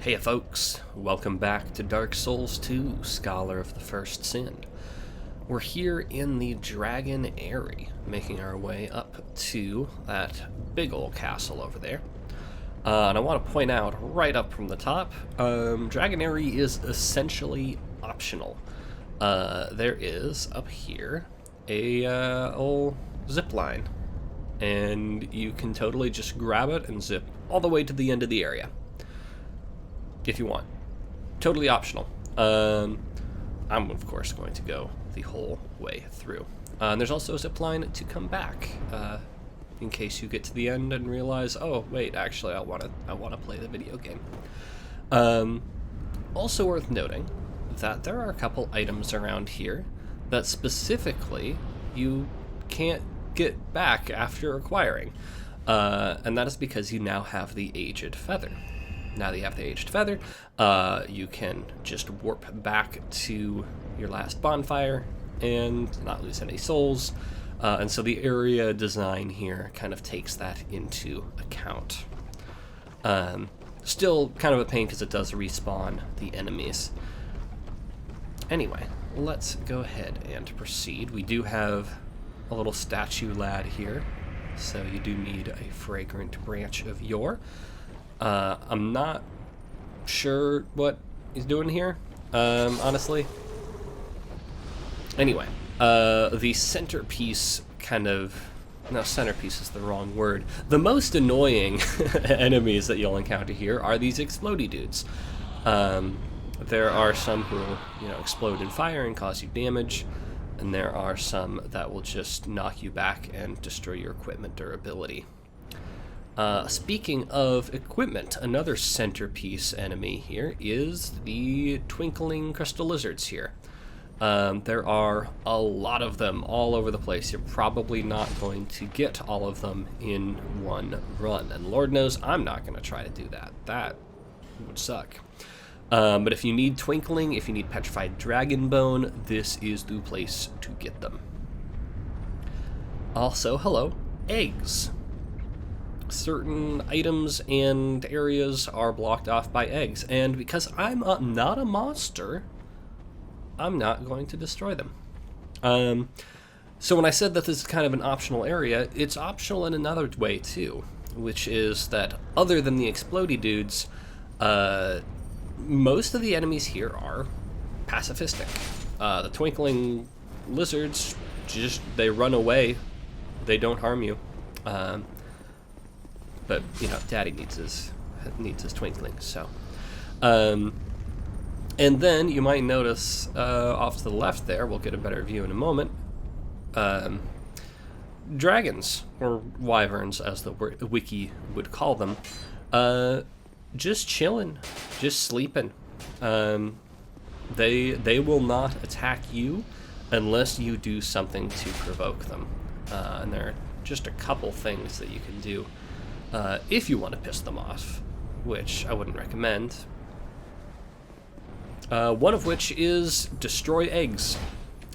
Hey folks, welcome back to Dark Souls 2, Scholar of the First Sin. We're here in the Dragon Aerie, making our way up to that big old castle over there. And I want to point out right up from the top, Dragon Aerie is essentially optional. There is, up here, a old zip line. And you can totally just grab it and zip all the way to the end of the area. If you want. Totally optional. I'm, of course, going to go the whole way through. And there's also a zip line to come back, in case you get to the end and realize, oh, wait, actually, I want to play the video game. Also worth noting that there are a couple items around here that specifically you can't get back after acquiring. And that is because you now have the Aged Feather. Now that you have the Aged Feather, you can just warp back to your last bonfire and not lose any souls. And so the area design here kind of takes that into account. Still kind of a pain because it does respawn the enemies. Anyway, let's go ahead and proceed. We do have a little statue lad here, so you do need a fragrant branch of yore. I'm not sure what he's doing here, honestly. Anyway, the centerpiece no, centerpiece is the wrong word. The most annoying enemies that you'll encounter here are these explodey dudes. There are some who, explode in fire and cause you damage, and there are some that will just knock you back and destroy your equipment durability. Speaking of equipment, another centerpiece enemy here is the twinkling crystal lizards here. There are a lot of them all over the place. You're probably not going to get all of them in one run, and Lord knows I'm not going to try to do that. That would suck. But if you need twinkling, if you need petrified dragon bone, this is the place to get them. Also, hello, eggs. Certain items and areas are blocked off by eggs, and because I'm not a monster, I'm not going to destroy them. So when I said that this is kind of an optional area, it's optional in another way too, which is that other than the explodey dudes, most of the enemies here are pacifistic. The twinkling lizards, they run away, they don't harm you. But, Daddy needs his twinkling, so. And then you might notice off to the left there, we'll get a better view in a moment, dragons, or wyverns as the wiki would call them, just chilling, just sleeping. They will not attack you unless you do something to provoke them. And there are just a couple things that you can do. If you want to piss them off, which I wouldn't recommend. One of which is destroy eggs.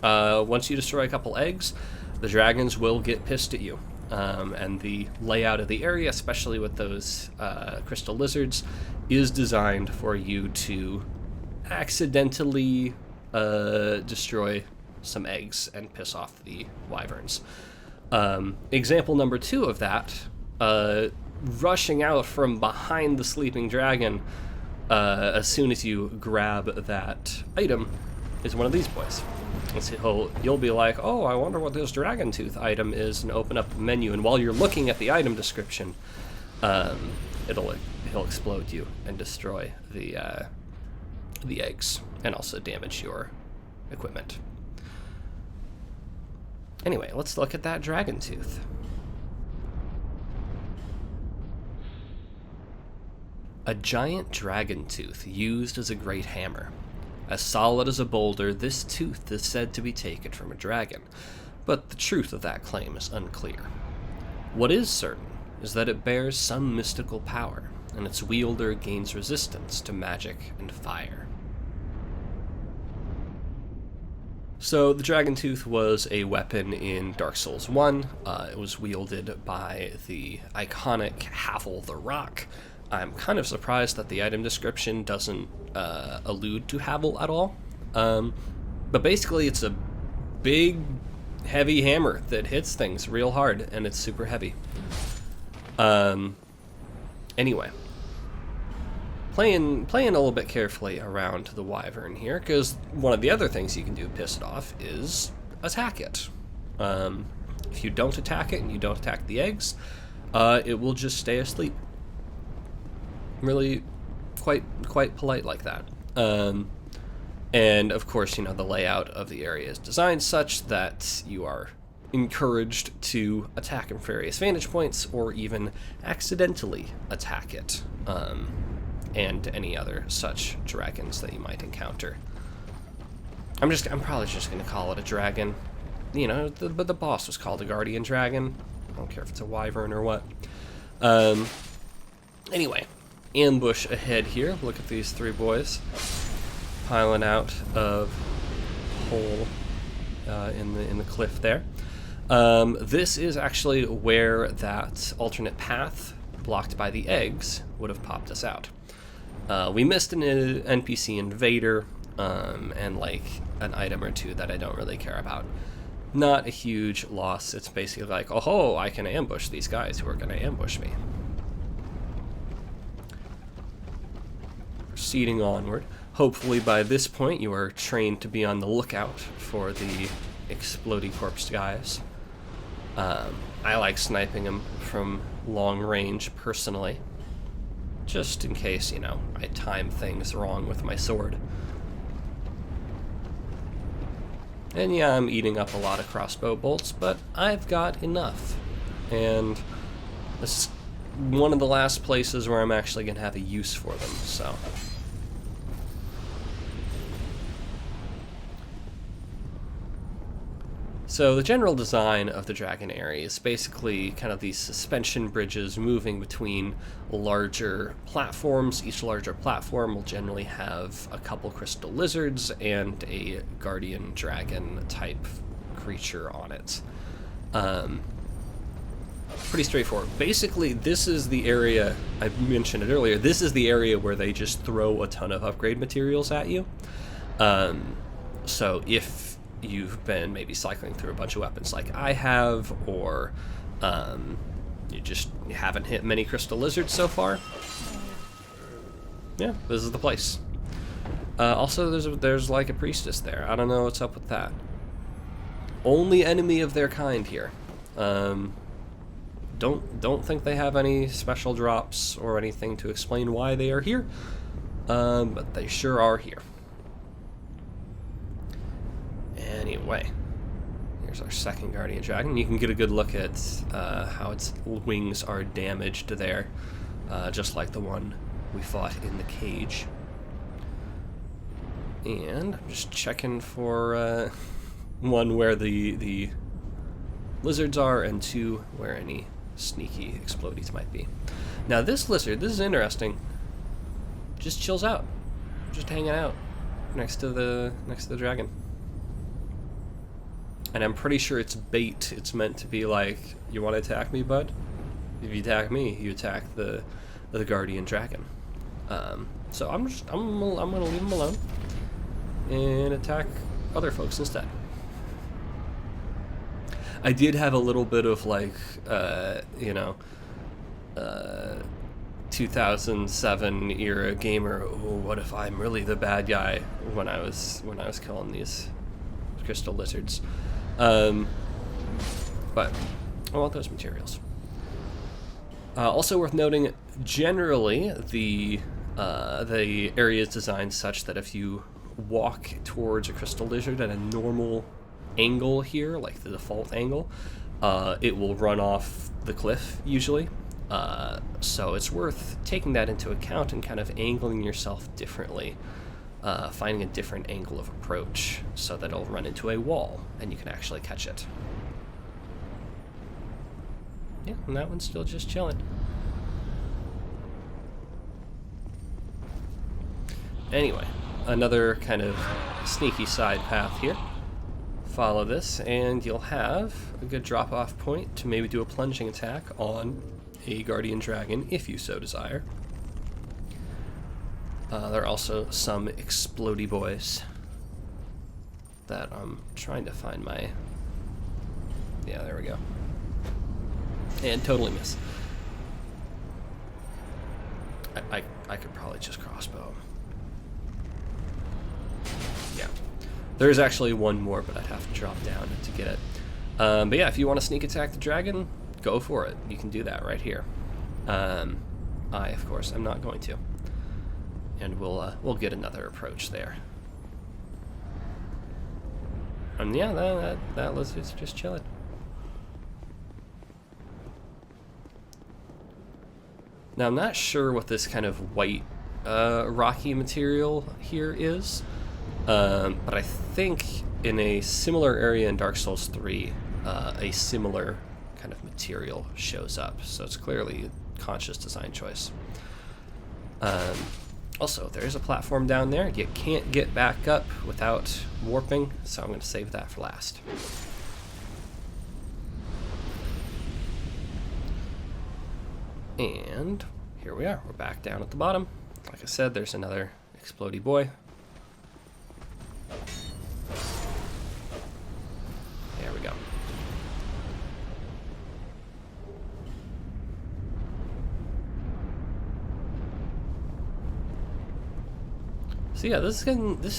Once you destroy a couple eggs, the dragons will get pissed at you. And the layout of the area, especially with those crystal lizards, is designed for you to accidentally destroy some eggs and piss off the wyverns. Example number 2 of that, rushing out from behind the sleeping dragon as soon as you grab that item is one of these boys. So you'll be like, oh, I wonder what this dragon tooth item is, and open up the menu, and while you're looking at the item description, he'll explode you and destroy the eggs, and also damage your equipment. Anyway, let's look at that dragon tooth. A giant dragon tooth used as a great hammer. As solid as a boulder, this tooth is said to be taken from a dragon, but the truth of that claim is unclear. What is certain is that it bears some mystical power, and its wielder gains resistance to magic and fire. So the Dragon Tooth was a weapon in Dark Souls 1. It was wielded by the iconic Havel the Rock, I'm kind of surprised that the item description doesn't allude to Havel at all. But basically, it's a big, heavy hammer that hits things real hard, and it's super heavy. Anyway, playing a little bit carefully around the wyvern here, because one of the other things you can do to piss it off is attack it. If you don't attack it and you don't attack the eggs, it will just stay asleep. Really quite polite like that. And of course, the layout of the area is designed such that you are encouraged to attack from various vantage points, or even accidentally attack it, and any other such dragons that you might encounter. I'm probably just gonna call it a dragon. But the boss was called a guardian dragon. I don't care if it's a wyvern or what. Anyway, ambush ahead here. Look at these three boys piling out of a hole in the cliff there. This is actually where that alternate path blocked by the eggs would have popped us out. We missed an NPC invader and like an item or two that I don't really care about. Not a huge loss. It's basically like, oh, I can ambush these guys who are going to ambush me. Proceeding onward. Hopefully by this point you are trained to be on the lookout for the explodey corpse guys. I like sniping them from long range personally, just in case, I time things wrong with my sword. And yeah, I'm eating up a lot of crossbow bolts, but I've got enough. And this is one of the last places where I'm actually going to have a use for them, so. So the general design of the Dragon Aerie is basically kind of these suspension bridges moving between larger platforms. Each larger platform will generally have a couple crystal lizards and a guardian dragon type creature on it. Pretty straightforward. Basically, this is the area, I mentioned it earlier, this is the area where they just throw a ton of upgrade materials at you. So if you've been maybe cycling through a bunch of weapons like I have, or you just haven't hit many crystal lizards so far, yeah, this is the place. Also, there's like a priestess there. I don't know what's up with that. Only enemy of their kind here. Don't think they have any special drops or anything to explain why they are here, but they sure are here. Anyway, here's our second guardian dragon. You can get a good look at how its wings are damaged there, just like the one we fought in the cage. And I'm just checking for one, where the lizards are, and two, where any sneaky explodies might be. Now this lizard, this is interesting, just chills out, just hanging out next to the dragon. And I'm pretty sure it's bait. It's meant to be like, you want to attack me, bud? If you attack me, you attack the guardian dragon. So I'm gonna leave him alone and attack other folks instead. I did have a little bit of like, 2007 era gamer. Oh, what if I'm really the bad guy when I was killing these crystal lizards? But I want those materials. Also worth noting, generally the area is designed such that if you walk towards a crystal lizard at a normal angle here, like the default angle, it will run off the cliff usually. So it's worth taking that into account and kind of angling yourself differently. Finding a different angle of approach so that it'll run into a wall and you can actually catch it. Yeah, and that one's still just chilling. Anyway, another kind of sneaky side path here. Follow this and you'll have a good drop-off point to maybe do a plunging attack on a guardian dragon if you so desire. There are also some explodey boys that I'm trying to find my... Yeah, there we go. And totally miss. I could probably just crossbow him. Yeah. There's actually one more, but I'd have to drop down to get it. But yeah, if you want to sneak attack the dragon, go for it. You can do that right here. I, of course, am not going to. And we'll get another approach there. And yeah, that lizard's just chilling. Now, I'm not sure what this kind of white rocky material here is, but I think in a similar area in Dark Souls 3, a similar kind of material shows up. So it's clearly a conscious design choice. Also, there is a platform down there. You can't get back up without warping, so I'm going to save that for last. And here we are. We're back down at the bottom. Like I said, there's another explodey boy. There we go. So yeah, this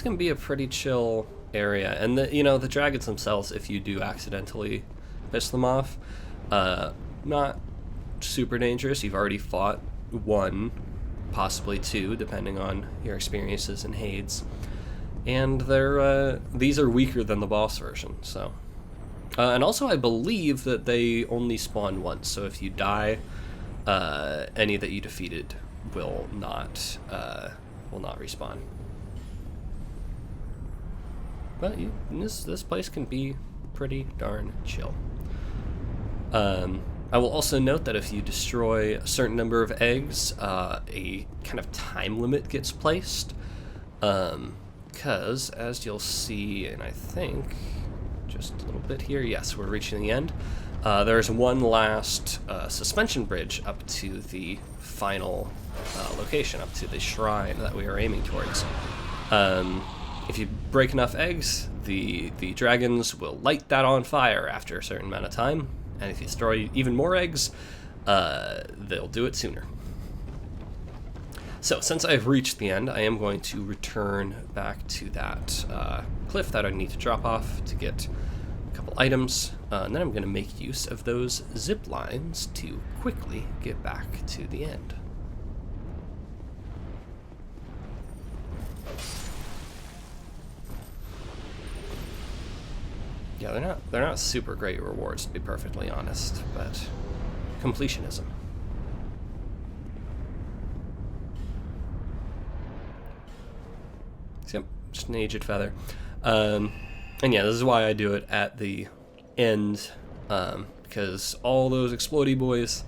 can be a pretty chill area, and the dragons themselves, if you do accidentally piss them off, not super dangerous. You've already fought one, possibly two, depending on your experiences in Hades, and these are weaker than the boss version. So, and also I believe that they only spawn once. So if you die, any that you defeated will not respawn. But this place can be pretty darn chill. I will also note that if you destroy a certain number of eggs, a kind of time limit gets placed. Because, as you'll see, and I think just a little bit here, yes, we're reaching the end. There's one last suspension bridge up to the final location, up to the shrine that we are aiming towards. If you break enough eggs, the dragons will light that on fire after a certain amount of time. And if you destroy even more eggs, they'll do it sooner. So, since I've reached the end, I am going to return back to that cliff that I need to drop off to get a couple items. And then I'm going to make use of those zip lines to quickly get back to the end. Yeah, they're not super great rewards, to be perfectly honest, but completionism. So, yep, just an aged feather. And yeah, this is why I do it at the end, because all those explodey boys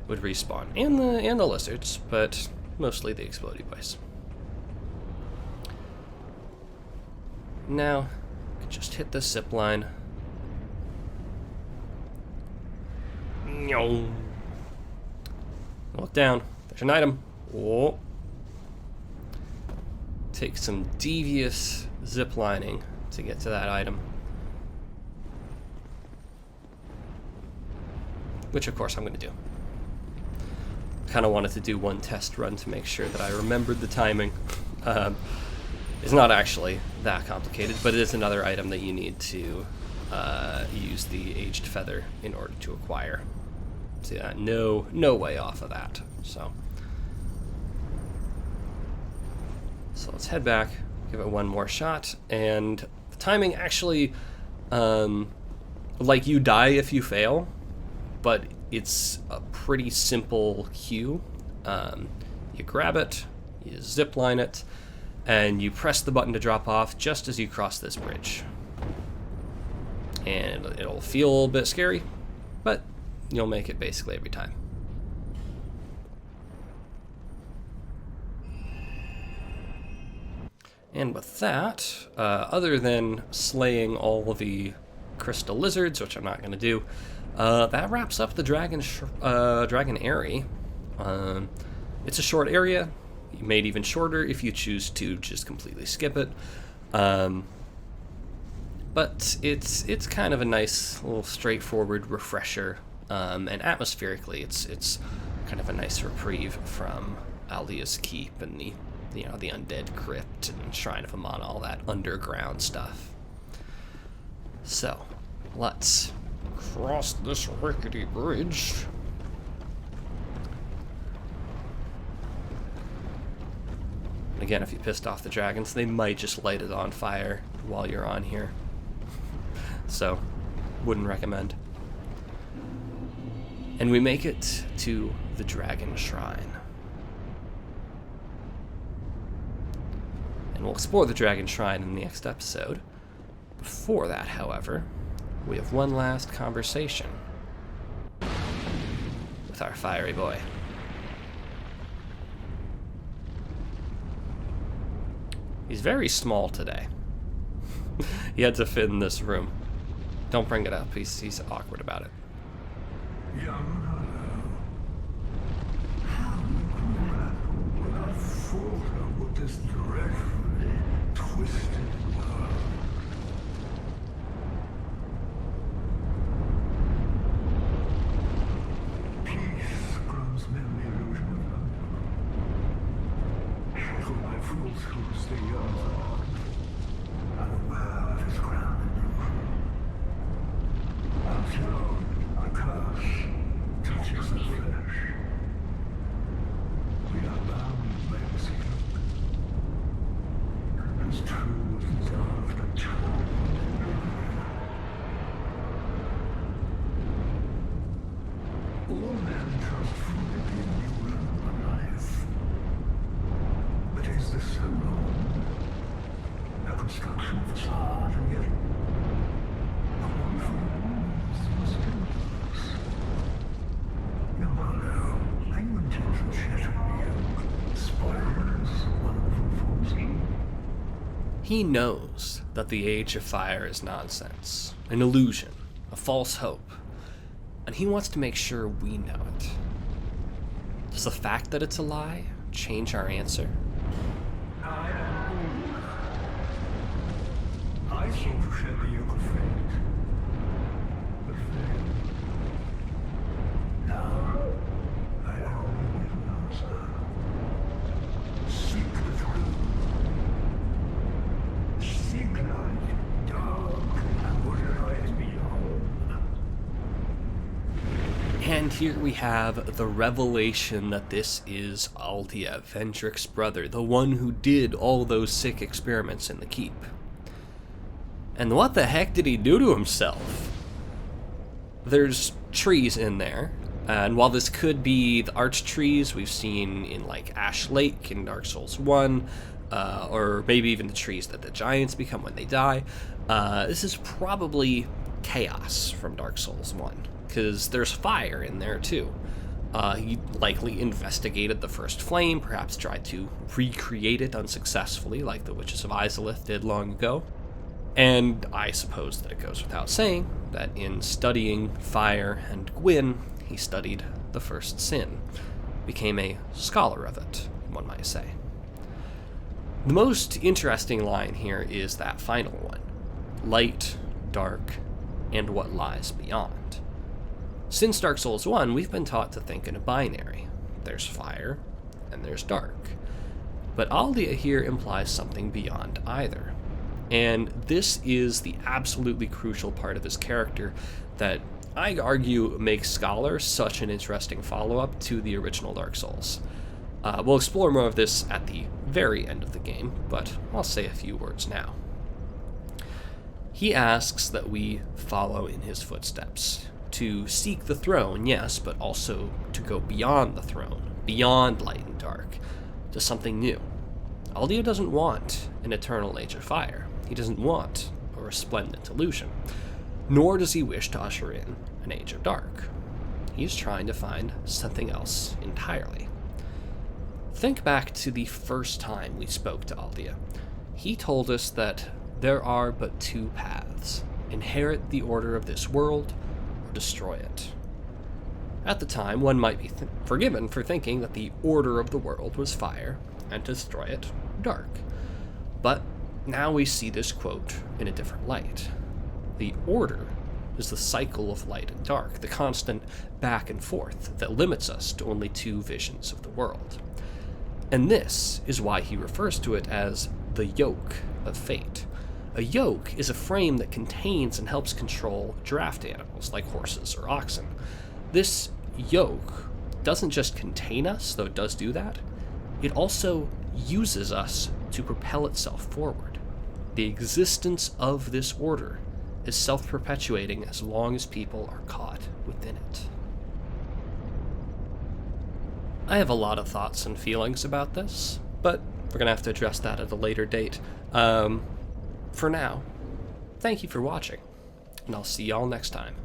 would respawn, and the lizards, but mostly the explodey boys. Now, just hit this zip line. Look down. There's an item. Oh. Take some devious zip lining to get to that item. Which, of course, I'm going to do. Kind of wanted to do one test run to make sure that I remembered the timing. It's not actually that complicated, but it is another item that you need to use the aged feather in order to acquire. So yeah, no way off of that. So let's head back, give it one more shot, and the timing actually, like you die if you fail, but it's a pretty simple cue. You grab it, you zip line it, and you press the button to drop off just as you cross this bridge. And it'll feel a little bit scary, but you'll make it basically every time. And with that, other than slaying all the crystal lizards, which I'm not going to do, that wraps up the Dragon Aerie. It's a short area, made even shorter if you choose to just completely skip it. But it's kind of a nice little straightforward refresher, and atmospherically it's kind of a nice reprieve from Aldea's Keep and the undead crypt and Shrine of Amana, all that underground stuff. So, let's cross this rickety bridge. Again, if you pissed off the dragons, they might just light it on fire while you're on here. So, wouldn't recommend. And we make it to the Dragon Shrine. And we'll explore the Dragon Shrine in the next episode. Before that, however, we have one last conversation with our fiery boy. He's very small today. He had to fit in this room. Don't bring it up. He's awkward about it. Young Hollow, how would I falter with this dreadfully twisted world? Peace grows men the illusion of thunder. Shackle by fools who stay young, unaware of his ground until a curse touches the flesh. We are bound by this yoke, as true as dissolved and torn. All men trust fully in you and life. But is this so wrong? A construction facade, and yet a wonderful He knows that the Age of Fire is nonsense, an illusion, a false hope, and he wants to make sure we know it. Does the fact that it's a lie change our answer? I am old. I sought to shed the yoke of fate, but failed. Now, I only need an answer. Seek the truth. Seek light, dark, and what lies beyond. And here we have the revelation that this is Aldea, Vendrick's brother, the one who did all those sick experiments in the keep. And what the heck did he do to himself? There's trees in there, and while this could be the arch trees we've seen in like Ash Lake in Dark Souls 1, or maybe even the trees that the giants become when they die, this is probably Chaos from Dark Souls 1, because there's fire in there too. He likely investigated the first flame, perhaps tried to recreate it unsuccessfully like the Witches of Izalith did long ago. And I suppose that it goes without saying that in studying fire and Gwyn, he studied the first sin, became a scholar of it, one might say. The most interesting line here is that final one: light, dark, and what lies beyond. Since Dark Souls 1, we've been taught to think in a binary. There's fire, and there's dark. But Aldea here implies something beyond either. And this is the absolutely crucial part of his character that I argue makes Scholar such an interesting follow-up to the original Dark Souls. We'll explore more of this at the very end of the game, but I'll say a few words now. He asks that we follow in his footsteps, to seek the throne, yes, but also to go beyond the throne, beyond light and dark, to something new. Aldea doesn't want an eternal Age of Fire. He doesn't want a resplendent illusion, nor does he wish to usher in an Age of Dark. He's trying to find something else entirely. Think back to the first time we spoke to Aldea. He told us that there are but two paths: inherit the order of this world, or destroy it. At the time, one might be forgiven for thinking that the order of the world was fire, and to destroy it, dark. But now we see this quote in a different light. The order is the cycle of light and dark, the constant back and forth that limits us to only two visions of the world. And this is why he refers to it as the yoke of fate. A yoke is a frame that contains and helps control draft animals like horses or oxen. This yoke doesn't just contain us, though it does do that, it also uses us to propel itself forward. The existence of this order is self-perpetuating as long as people are caught within it. I have a lot of thoughts and feelings about this, but we're going to have to address that at a later date. For now, thank you for watching, and I'll see y'all next time.